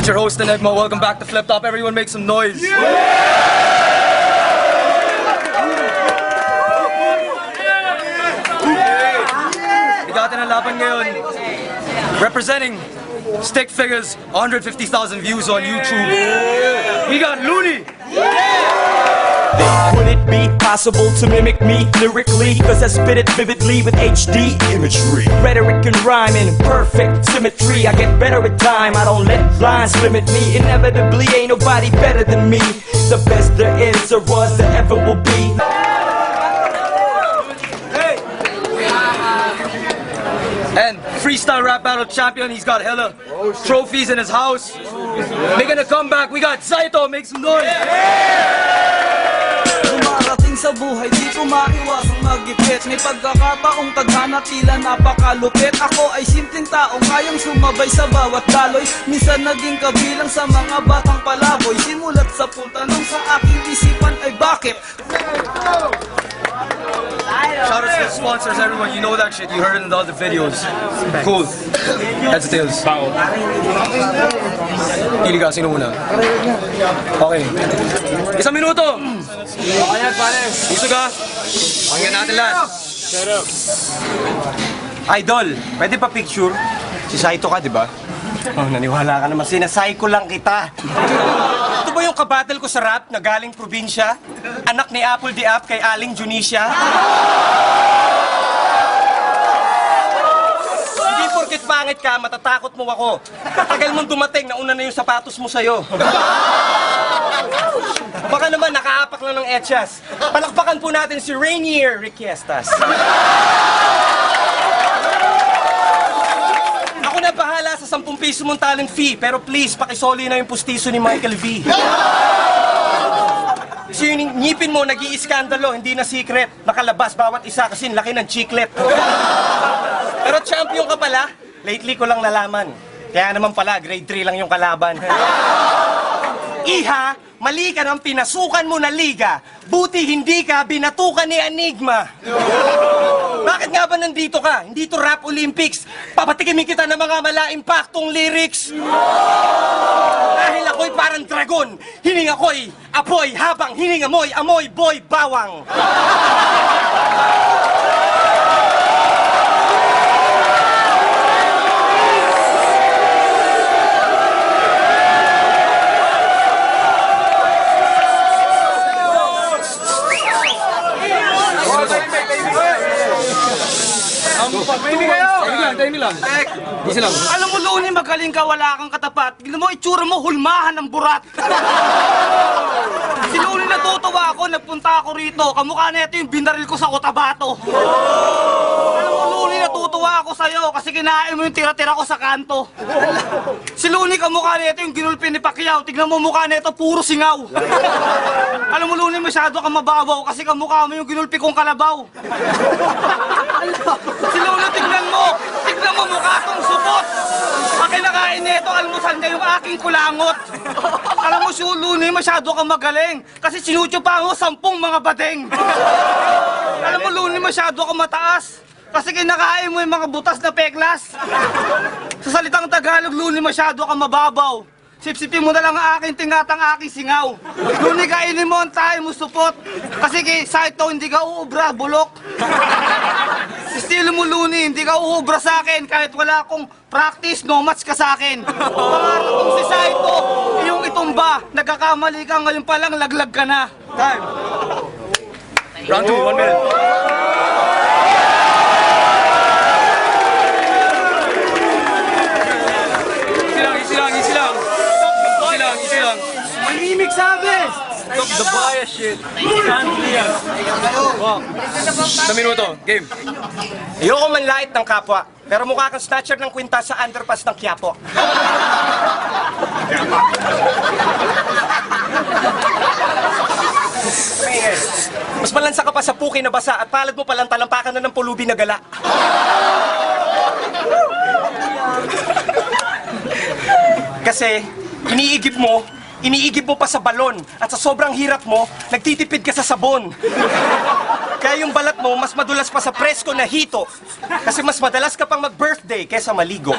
It's your host, Enigma. Welcome back to Flip Top. Everyone make some noise. Yeah! Bigatin ang laban ngayon. Representing Stick Figures, 150,000 views on YouTube. We got Looney. Would it be possible to mimic me lyrically? Cause I spit it vividly with HD imagery, rhetoric and rhyme in perfect symmetry. I get better with time, I don't let lines limit me. Inevitably ain't nobody better than me. The best there is or was there ever will be. And freestyle rap battle champion, he's got hella trophies in his house. Making a comeback, we got Zaito, make some noise. Dumarating sa buhay, di ko maiwasang magipit. May pagkakataong tadhana, tila napakalupit. Ako ay simpleng taong kayang sumabay sa bawat daloy. Minsan naging kabilang sa mga batang palaboy. Simulat sa puntanong sa aking isipan ay bakit? Shout out to the sponsors, everyone. You know that shit. You heard it in the other videos. Cool. Heads or tails? Bao. Pili ka, sino muna? Okay. Isang minuto! Okay yan, pare. Gusto ka? Pakinggan natin lahat. Shut up. Idol, pwede pa picture? Si Saito ka, di ba? Oh, naniwala ka naman. Sinasay ko lang kita. Ito ba yung kabattle ko sa rap na galing probinsya? Anak ni Apple di Ap kay Aling Junisha? Hindi porket pangit ka, matatakot mo ako. Tagal mong dumating, nauna na yung sapatos mo sa'yo. Baka naman nakaapak lang ng etsyas. Palakpakan po natin si Rainier Riquiestas. Ako na bahala sa 10 piso mong talent fee, pero please, pakisoli na yung pustiso ni Michael V. So yung ngipin mo, nag-iiskandalo, hindi na secret. Nakalabas bawat isa kasi laki ng chiclet. Pero champion ka pala, lately ko lang nalaman. Kaya naman pala, grade 3 lang yung kalaban. Iha, mali ka ng pinasukan mo na liga. Buti hindi ka binatukan ni Enigma. Bakit nga ba nandito ka? Hindi to Rap Olympics. Papatikimin kita ng mga mala-impactong lyrics. Dahil ako'y parang dragon. Hininga ko'y apoy habang hininga mo'y amoy boy bawang. Tahimik lang. Easy lang. Alam mo, Looney, magaling ka, wala kang katapat. Tignan mo, itsura mo, hulmahan ng burat. Si Looney, natutuwa ako, nagpunta ako rito. Kamukha na ito yung binaril ko sa Cotabato. Alam mo, Looney, natutuwa ako sa'yo kasi kinain mo yung tira-tira ko sa kanto. Si Looney, kamukha na ito yung ginulpi ni Pacquiao. Tignan mo, mukha na ito, puro singaw. Alam mo, Looney, masyado kang mababaw kasi kamukha mo yung ginulpi kong kalabaw. Si Looney, tignan mo mukha kong supot. Ang kinakain nito, almusal niya yung aking kulangot. Alam mo, si Looney, masyado kang magaling kasi sinutyo pa mo 10 mga badeng. Alam mo, Looney, masyado kang mataas kasi kinakain mo yung mga butas na peklas. Sa salitang Tagalog, Looney, masyado kang mababaw. Sipsipin mo na lang ang aking tingatang aking singaw. Looney, kainin mo ang tayo mo supot. Kasi kay Saito, hindi ka uubra, bulok. Estilo mo, Looney, hindi ka uubra sa akin kahit wala akong practice, no match ka sa akin. Pangarap kong si Saito, iyong itumba. Nagkakamali ka ngayon pa lang, laglag ka na. Time. Round 2, 1 minute. Easy lang. Manimik sabi! Stop the bias shit. Sa minuto, game. Ayoko manlait ng kapwa, pero mukha kang snatcher ng kwinta sa underpass ng Quiapo. Mas malansa ka pa sa puki na basa at palad mo palang talampakan na ng pulubi na gala. Kasi, iniigib mo pa sa balon at sa sobrang hirap mo, nagtitipid ka sa sabon. Kaya yung balat mo, mas madulas pa sa presko na hito. Kasi mas madalas ka pang mag-birthday kesa maligo.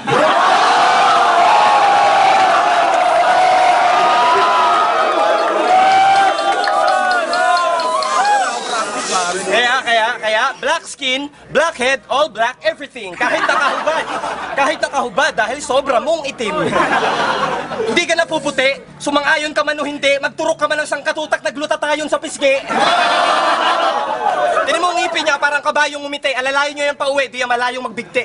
Kaya black skin, black head, all black everything. Kahit nakahubad. Kahit nakahubad dahil sobra mong itim. Hindi ka napuputi, sumang-ayon ka man o hindi, magturok ka man ng sangkatutak na glutatayon sa pisngi. Tinan mo ang ngipin niya, parang kabayong umiti. Alalayo niyo yung pauwi, di yan malayong magbigti.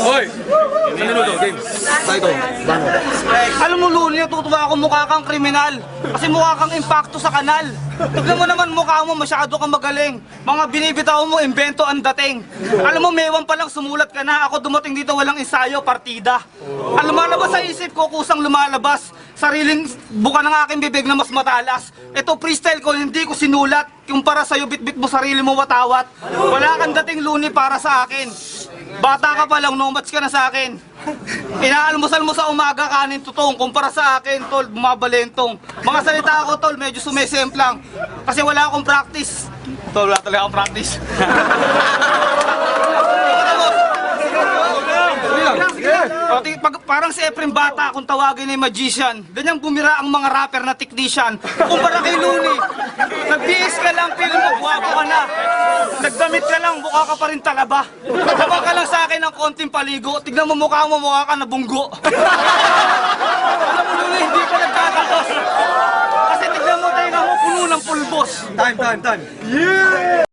Hoy! Ano to? Game. Tayo to. Alam mo, Luni, natutuwa ako mukha kang kriminal. Kasi mukha kang impacto sa kanal. Tignan mo naman mukha mo, masyado kang magaling. Mga binibitaw mo, invento ang dating. Alam mo, mewan pa lang sumulat ka na. Ako dumating dito, walang ensayo, partida. Alam mo, lumalabas sa isip ko, kusang lumalabas. Sariling buka ng aking bibig na mas matalas. Ito freestyle ko, hindi ko sinulat. Yung para sa'yo, bitbit mo sarili mo watawat. Wala kang dating, Luni, para sa akin. Bata ka pa lang, nomats ka na sa akin. Inaalmusal mo sa umaga, kanin tutong. Kumpara sa akin, tol, bumabalentong. Mga salita ko, tol, medyo sumesemplang. Kasi wala akong practice. Tol, wala talaga akong practice. Parang si Efrem Bata kung tawagin ay magician. Ganyang bumira ang mga rapper na technician. Kumpara kay Luni, nag-BS ka lang, feel mo, guwapo ka na. Nagdamit ka lang, mukha ka pa rin talaba. Kapag ka lang sa akin ng konting paligo, tignan mo mukha ka na bunggo. Alam mo, Luni, hindi ka nagkakakos. Kasi tignan mo tayo na mo puno ng pulbos. Time.